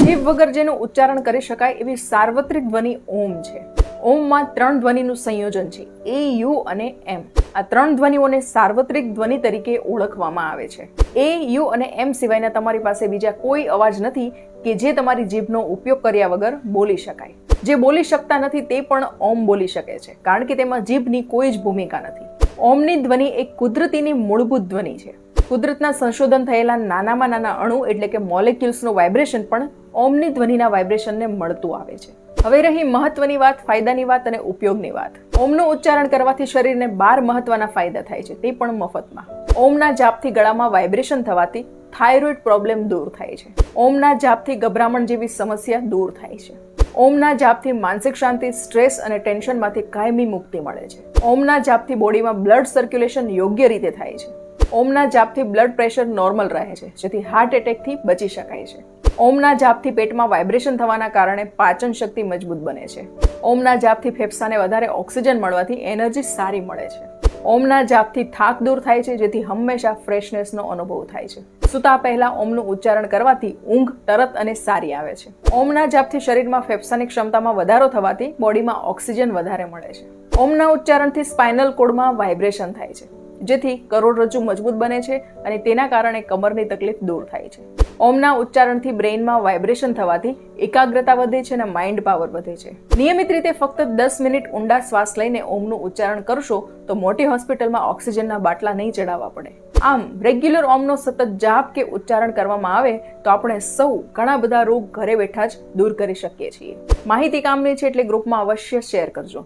જીભ વગર જેનું ઉચ્ચારણ કરી શકાય એવી સાર્વત્રિક ધ્વનિ ઓમ છે. ઓમમાં 3 ધ્વનિનું સંયોજન છે, એ, યુ અને એમ. આ 3 ધ્વનિઓને સાર્વત્રિક ધ્વનિ તરીકે ઓળખવામાં આવે છે. એ, યુ અને એમ સિવાયના તમારી પાસે બીજા કોઈ અવાજ નથી કે જે તમારી જીભનો ઉપયોગ કર્યા વગર બોલી શકાય. જે બોલી શકતા નથી તે પણ ઓમ બોલી શકે છે, કારણ કે તેમાં જીભની કોઈ જ ભૂમિકા નથી. ઓમની ધ્વનિ એક કુદરતીની મૂળભૂત ધ્વનિ છે. કુદરતના સંશોધન થયેલા નાનામાં નાના અણુ એટલે કે મોલેક્યુલ્સનું વાઇબ્રેશન પણ ઓમની ધ્વનિના વાઇબ્રેશનને મળતું આવે છે. હવે રહી મહત્વની વાત, ફાયદાની વાત અને ઉપયોગની વાત. ઓમનું ઉચ્ચારણ કરવાથી શરીરને 12 મહત્વના ફાયદા થાય છે, તે પણ મફતમાં. ઓમના જાપથી ગળામાં વાઇબ્રેશન થવાથી થાઇરોઇડ પ્રોબ્લેમ દૂર થાય છે. ઓમના જાપથી ગભરામણ જેવી સમસ્યા દૂર થાય છે. ઓમના જાપથી માનસિક શાંતિ, સ્ટ્રેસ અને ટેન્શનમાંથી કાયમી મુક્તિ મળે છે. ઓમના જાપથી બોડીમાં બ્લડ સર્ક્યુલેશન યોગ્ય રીતે થાય છે. ઓમના જાપથી બ્લડ પ્રેશર નોર્મલ રહે છે, જેથી હાર્ટ એટેકથી બચી શકાય છે. ઓમના જાપથી પેટમાં વાઇબ્રેશન થવાના કારણે પાચન શક્તિ મજબૂત બને છે. ઓમના જાપથી ફેફસાને વધારે ઓક્સિજન મળવાથી એનર્જી સારી મળે છે. ઓમના જાપથી થાક દૂર થાય છે, જેથી હંમેશા ફ્રેશનેસનો અનુભવ થાય છે. સૂતા પહેલા ઓમનું ઉચ્ચારણ કરવાથી ઊંઘ તરત અને સારી આવે છે. ઓમના જાપથી શરીરમાં ફેફસાની ક્ષમતામાં વધારો થવાથી બોડીમાં ઓક્સિજન વધારે મળે છે. ઓમના ઉચ્ચારણથી સ્પાઇનલ કોર્ડમાં વાઇબ્રેશન થાય છે, જેથી કરોડરજ્જુ મજબૂત બને છે અને તેના કારણે કમરની તકલીફ દૂર થાય છે. ઓમના ઉચ્ચારણથી બ્રેઇનમાં વાઇબ્રેશન થવાથી એકાગ્રતા વધે છે અને માઇન્ડ પાવર વધે છે. નિયમિત રીતે ફક્ત 10 મિનિટ ઊંડા શ્વાસ લઈને ઓમનું ઉચ્ચારણ કરશો તો મોટી હોસ્પિટલમાં ઓક્સિજનના બાટલા નહીં ચડાવવા પડે. આમ રેગ્યુલર ઓમનો સતત જાપ કે ઉચ્ચારણ કરવામાં આવે તો આપણે સૌ ઘણા બધા રોગ ઘરે બેઠા જ દૂર કરી શકીએ છીએ. માહિતી કામની છે એટલે ગ્રુપમાં અવશ્ય શેર કરજો.